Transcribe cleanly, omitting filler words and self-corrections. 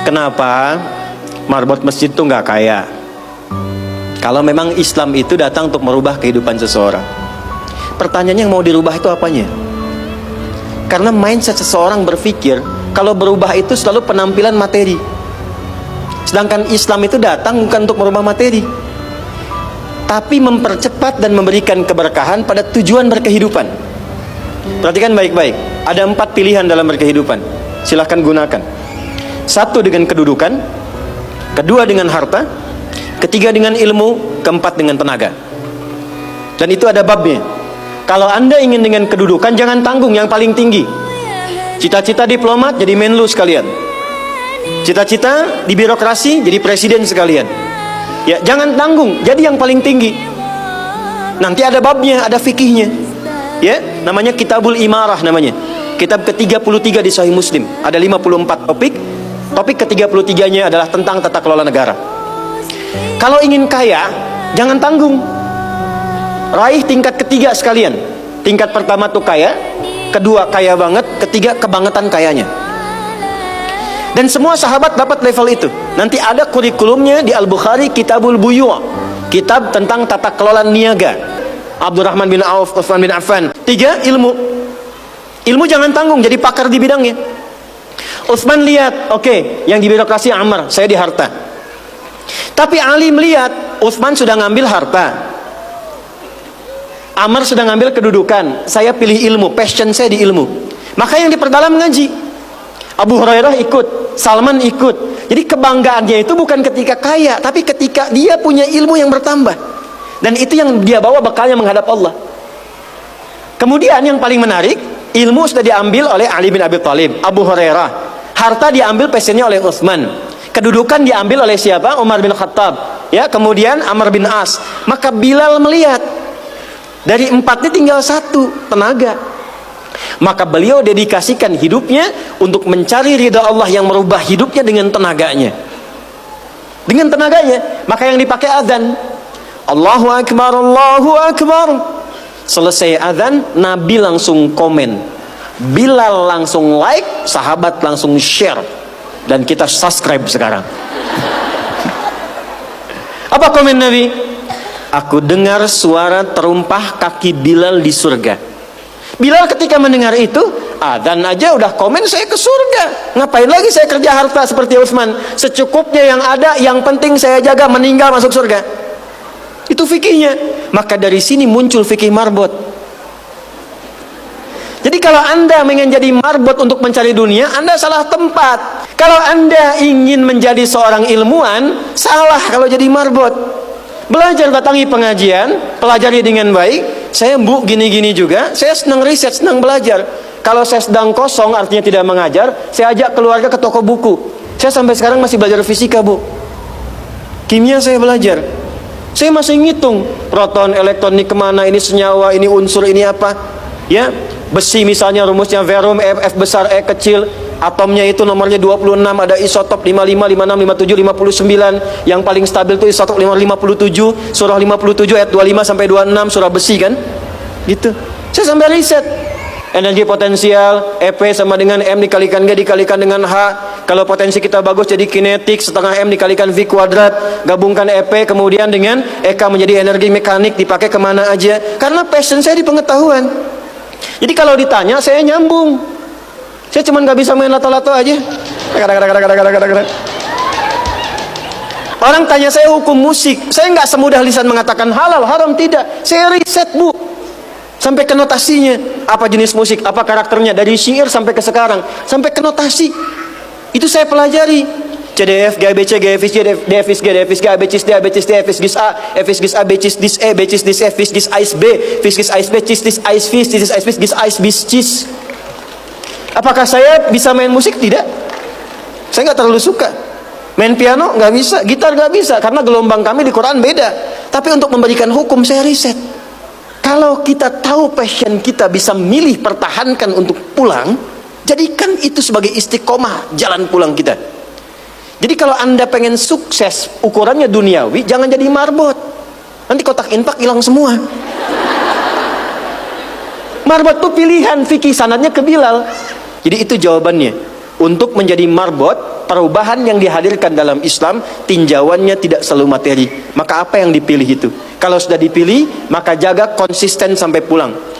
Kenapa marbot masjid itu nggak kaya? Kalau memang Islam itu datang untuk merubah kehidupan seseorang, pertanyaannya yang mau dirubah itu apanya? Karena mindset seseorang berpikir kalau berubah itu selalu penampilan materi. Sedangkan Islam itu datang bukan untuk merubah materi, tapi mempercepat dan memberikan keberkahan pada tujuan berkehidupan. Perhatikan baik-baik. Ada 4 pilihan dalam berkehidupan. Silahkan gunakan. 1 dengan kedudukan, 2 dengan harta, 3 dengan ilmu, 4 dengan tenaga. Dan itu ada babnya. Kalau Anda ingin dengan kedudukan, jangan tanggung yang paling tinggi. Cita-cita diplomat jadi menlu sekalian. Cita-cita di birokrasi jadi presiden sekalian. Ya, jangan tanggung, jadi yang paling tinggi. Nanti ada babnya, ada fikihnya. Ya, namanya Kitabul Imarah namanya. Kitab ke-33 di Sahih Muslim. Ada 54 topik. Topik ke-33-nya adalah tentang tata kelola negara. Kalau ingin kaya, jangan tanggung. Raih tingkat ketiga sekalian. Tingkat pertama tuh kaya, kedua kaya banget, ketiga kebangetan kayanya. Dan semua sahabat dapat level itu. Nanti ada kurikulumnya di Al-Bukhari, Kitabul Buyu', kitab tentang tata kelola niaga. Abdurrahman bin Auf, Utsman bin Affan. 3, ilmu. Ilmu jangan tanggung, jadi pakar di bidangnya. Utsman lihat, oke, yang di birokrasi Ammar, saya di harta. Tapi Ali melihat, Utsman sudah ngambil harta, Ammar sudah ngambil kedudukan, saya pilih ilmu, passion saya di ilmu. Maka yang diperdalam ngaji. Abu Hurairah ikut, Salman ikut. Jadi kebanggaannya itu bukan ketika kaya, tapi ketika dia punya ilmu yang bertambah. Dan itu yang dia bawa bekalnya menghadap Allah. Kemudian yang paling menarik, ilmu sudah diambil oleh Ali bin Abi Thalib, Abu Hurairah. Harta diambil passionnya oleh Utsman. Kedudukan diambil oleh siapa? Umar bin Khattab. Ya, kemudian Amr bin As. Maka Bilal melihat, dari 4 ini tinggal 1, tenaga. Maka beliau dedikasikan hidupnya untuk mencari ridha Allah yang merubah hidupnya dengan tenaganya. Dengan tenaganya. Maka yang dipakai azan. Allahu Akbar, Allahu Akbar. Selesai azan, Nabi langsung komen. Bilal langsung like, sahabat langsung share. Dan kita subscribe sekarang. Apa komen Nabi? Aku dengar suara terumpah kaki Bilal di surga. Bilal ketika mendengar itu, adzan aja udah komen saya ke surga. Ngapain lagi saya kerja harta seperti Utsman? Secukupnya yang ada, yang penting saya jaga, meninggal masuk surga. Itu fikihnya. Maka dari sini muncul fikih marbot. Jadi kalau Anda ingin jadi marbot untuk mencari dunia, Anda salah tempat. Kalau Anda ingin menjadi seorang ilmuwan, salah kalau jadi marbot. Belajar, datangi pengajian, pelajari dengan baik. Saya gini-gini juga, saya senang riset, senang belajar. Kalau saya sedang kosong, artinya tidak mengajar, saya ajak keluarga ke toko buku. Saya sampai sekarang masih belajar fisika, Bu. Kimia saya belajar. Saya masih ngitung proton, elektron, ini kemana, ini senyawa, ini unsur, ini apa. Ya, besi misalnya rumusnya verum, F besar, E kecil. Atomnya itu nomornya 26, ada isotop 55, 56, 57, 59. Yang paling stabil itu isotop 57, surah 57 ayat 25 sampai 26, surah besi kan? Gitu. Saya sampai riset. Energi potensial, EP sama dengan M dikalikan G dikalikan dengan H. Kalau potensi kita bagus jadi kinetik, setengah M dikalikan V kuadrat. Gabungkan EP kemudian dengan EK menjadi energi mekanik, dipakai kemana aja. Karena passion saya di pengetahuan. Jadi kalau ditanya, saya nyambung. Saya cuma nggak bisa main lato-lato aja. Orang tanya saya hukum musik, saya nggak semudah lisan mengatakan halal, haram, tidak. Saya riset, Bu, sampai ke notasinya. Apa jenis musik, apa karakternya, dari syair sampai ke sekarang, sampai ke notasi. Itu saya pelajari. CDF, GABC, GFIS, DFIS, G, DFIS, G, ABCIS, D, ABCIS, D, FIS, GIS A, FIS, GIS A, BCIS, DIS E, BCIS, DIS F, FIS, GIS AIS B, FIS, GIS AIS B, CIS, DIS AIS FIS, DIS AIS FIS, GIS AIS BIS, CIS. Apakah saya bisa main musik? Tidak. Saya nggak terlalu suka. Main piano nggak bisa, gitar nggak bisa, karena gelombang kami di Quran beda. Tapi untuk memberikan hukum saya riset. Kalau kita tahu passion kita bisa milih pertahankan untuk pulang, jadikan itu sebagai istiqomah jalan pulang kita. Jadi kalau Anda pengen sukses ukurannya duniawi, jangan jadi marbot. Nanti kotak infak hilang semua. Marbot itu pilihan, fikih sanadnya ke Bilal. Jadi itu jawabannya. Untuk menjadi marbot, perubahan yang dihadirkan dalam Islam, tinjauannya tidak selalu materi. Maka apa yang dipilih itu? Kalau sudah dipilih, maka jaga konsisten sampai pulang.